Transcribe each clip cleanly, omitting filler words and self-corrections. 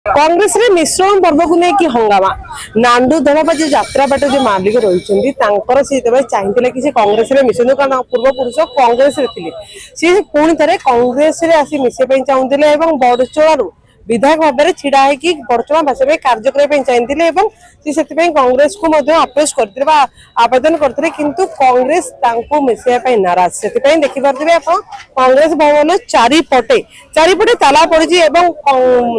कांग्रेस रे मिश्रण पर्व को लेकिन हंगामा नांडू धमापा जो यात्रा बाट जो मालिक रही चाहिए कि कांग्रेस रे मिशन कारण पूर्व पुरुष कांग्रेस सी पुणी थे कांग्रेस आसी मिसे चाहूले बड़चोड़ विधायक भाव में छिड़ा होगी बड़चोड़ा बासा कार्य करने चाहिए कांग्रेस को अप्रोच करते आवेदन करते किंतु कांग्रेस मिसाई नाराज से देखिपे आप कांग्रेस भवन चारिपटे ताला पड़ी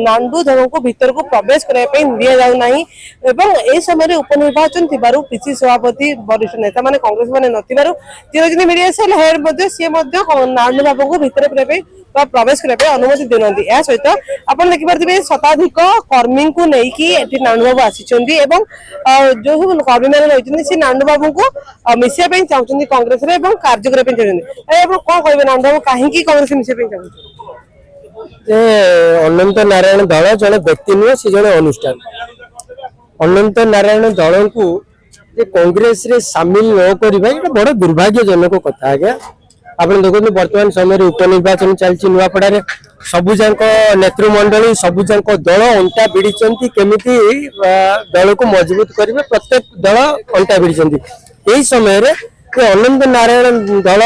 नांडू धम को भीतर को प्रवेश करने दि जाऊना ए समय उपनिर्वाचन पीसी सभापति वरिष्ठ नेता मैंने कांग्रेस मैंने नजर मीडिया सेल हेड सी नांडू बाबू को भीतर प्रवेश करने अनुमति देना यह सहित आप देखिपे शताधिक कर्मी को लेकिन नांडू बाबू आसी जो सब कर्मी मैंने रही सी नांडू बाबू को मिसाई चाहते कांग्रेस कार्य करने चाहिए कौन कहे नांडू बाबू कहीं कांग्रेस मिसाई चाहते अनंत नारायण दल जड़े व्यक्ति नुह सी जड़े अनुष्ठान अनंत नारायण दल को कांग्रेस रे सामिल न करवा बड़ दुर्भाग्यजनक कथा आज्ञा आप देखो बर्तमान समय उपनिर्वाचन चलती नुआपड़ा सबुजाक नेतृमंडली सबुजाक दल अंटा भिड़ी केमी दल को मजबूत करेंगे प्रत्येक दल अंटा भिड़ी यही समय अनंत नारायण दल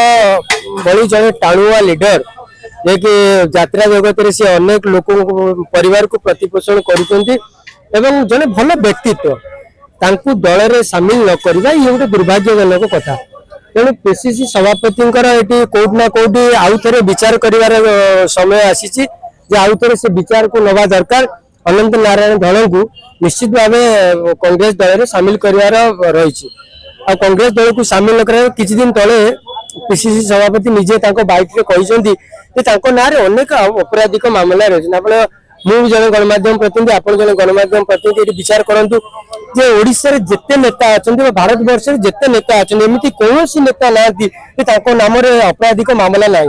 भली जड़े टाणुआ लीडर जे कि यात्रा जगत रे से अनेक लोक परिवार को प्रतिपोषण करुँच जड़े भल व्यक्तित्व तांकु दल में सामिल न करवा ये गोटे दुर्भाग्यजनक कथा तेणु पीसीसी सभापति कोटना कोटी आउ थे विचार कर समय आसी आउ थे से विचार को नवा दरकार अनंत नारायण दल को निश्चित भाव कांग्रेस दल में सामिल कर रही कांग्रेस दल को सामिल न कर किसी दिन तले पीसीसी सभापति निजे बाइक कहते ना अनेक अपराधिक मामला रही मुझे जन गणमाध्यम प्रतिनिधि आप जन गणमाध्यम प्रतिनिधि विचार करूँ जे ओडिशा रे जेते नेता अच्छा भारत वर्ष जेते नेता अच्छा एमती कौन नेता ना नाम अपराधिक मामला ना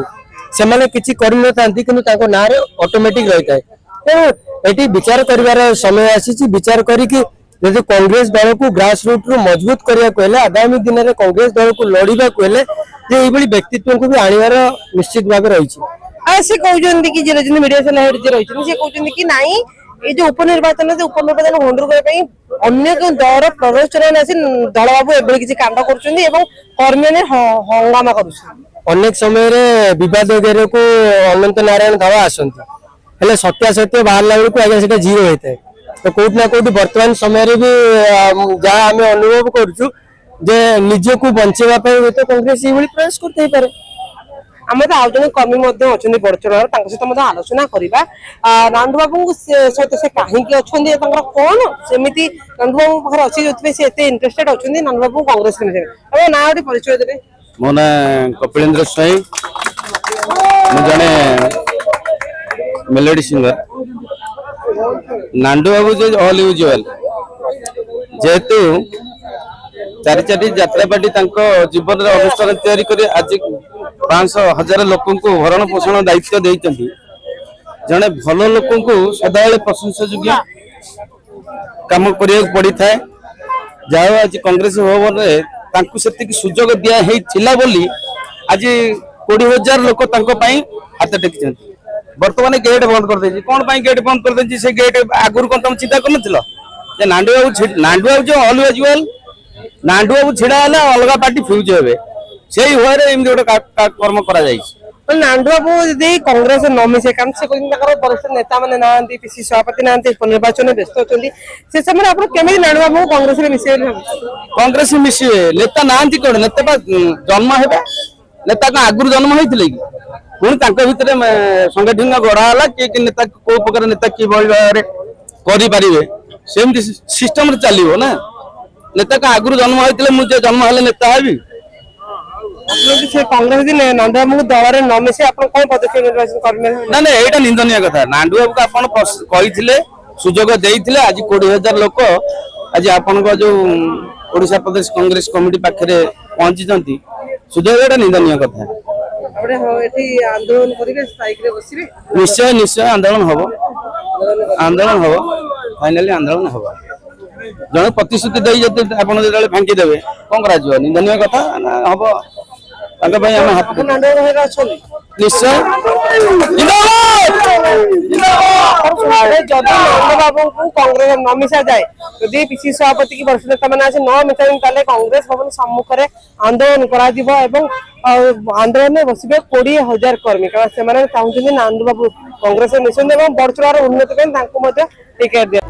से किसी कर ना ऑटोमेटिक रही है तेणु ये विचार कर समय आसी विचार करी कांग्रेस दल को ग्रास रूट रू मजबूत करने आगामी दिन में कांग्रेस दल को लड़ाक ये व्यक्तित्व को भी आनिबार निश्चित भाव रही से कहते कि मीडिया सेल हेड जी रही कहते कि नाई ये जो उपनिर्वाचन होंडर करने अन्य दल प्ररोचन आसी दल बाबू एभली किसी कांड कर्मी ने हंगामा कर अनेक समय बद घेर को अनंत नारायण दल आसती सत्यासत्य बाहर बेलू आगे से जीरो होता है तो कौटना कौटी बर्तमान समय भी जहाँ आम अनुभव करुचु निज को बचाई तो कांग्रेस ये प्रयास करते पारे आम तो आउ जन कर्मी अच्छा बड़चोड़ सहित आलोचना करवा नांडू बाबू सहित से कहीं अच्छा कौन सेमती नांडू बाबू पाखे अच्छी जो सी एत इंटरेस्टेड अच्छा नांडू बाबू कांग्रेस ना गोटे परिचय देवे मो ना कपिलेन्द्र स्वाई जड़े मेलोडी सिंगर नांडू बाबू जो ऑल यूजुअल जेहेतु चारि चारि यात्रा पार्टी जीवन अनुष्ठान तैयारी कर आज 500,000 लोक भरण पोषण दायित्व देते जड़े भल लोक सदाबले प्रशंसा योग्य कम करा पड़ी था जहाँ आज कांग्रेस भवन में से सुजोग दिया बोली आज 20,000 लोक हाथ टेकी बर्तमान गेट बंद कर दे कौन गेट बंद कर दे से गेट आगुरी कौन तुम चिंता कर नांडू बाबू जो ऑल यूजुअल नांडू बाबू छिड़ा अलग पार्टी फ्यूज हे से गोटे कर्म कर नांडू बाबू यदि कांग्रेस न मिसे कारण से वरिष्ठ नेता मैंने ना पीसी सभापति ना निर्वाचन व्यस्त अच्छा से समय आप केमी नांडू बाबू कांग्रेस मिसे कांग्रेस मिसे नेता ना कौन नेता जन्म है नेता क्या आगुरी जन्म होते पुणी भितर संगठन गढ़ाला कि नेता कौ प्रकार नेता कि भाव करें सेमती सिस्टम चलो ना नेता का आगुरी जन्म होते मुझे जन्म है नेता है कांग्रेस नांडू बाबू दल न मिसे आप कौन पदक्षेप निर्वाचन करेंगे ना ना यहाँ निंदनीय कथा नांडू बाबू को आपते सुजोग देते आज 20,000 लोक आज आपण जो ओडिशा प्रदेश कांग्रेस कमिटी पाखे पहुंची सुजोग एटा निंदनीय कथा निश्चय निश्चय आंदोलन हम फाइनाली आंदोलन हम जन प्रतिश्रुति आप फांकी देवे कौन कर निंदनीय कथा हम ତାଙ୍କ ପାଇଁ ଆମେ ହାତ ଆପଣ ନାଣ୍ଡୁ ଭାଇର ଅଛନ୍ତି ନିଶ୍ଚୟ ଯଦି ନନ୍ଦ ବାବୁଙ୍କୁ କଂଗ୍ରେସ ନ ମିଶା ଯାଏ ଯଦି ପିସି ସଭାପତି କି ବରିଷ୍ଠ ନେତା ମାନେ ଆସି ନ ମିଶାନ୍ତି ତାହେଲେ କଂଗ୍ରେସ ଭବନ ସମ୍ମୁଖରେ ଆନ୍ଦୋଳନ କରାଯିବ ଏବଂ ଆନ୍ଦୋଳନରେ ବସିବେ 20,000 କର୍ମୀ କାରଣ ସେମାନେ ଚାହୁଁଛନ୍ତି ନାଣ୍ଡୁ ବାବୁ କଂଗ୍ରେସରେ ମିଶନ୍ତି ଏବଂ ବଡ଼ଚଣାର ଉନ୍ନତି ପାଇଁ ତାଙ୍କୁ ମଧ୍ୟ ଟିକେଟ ଦିଅ।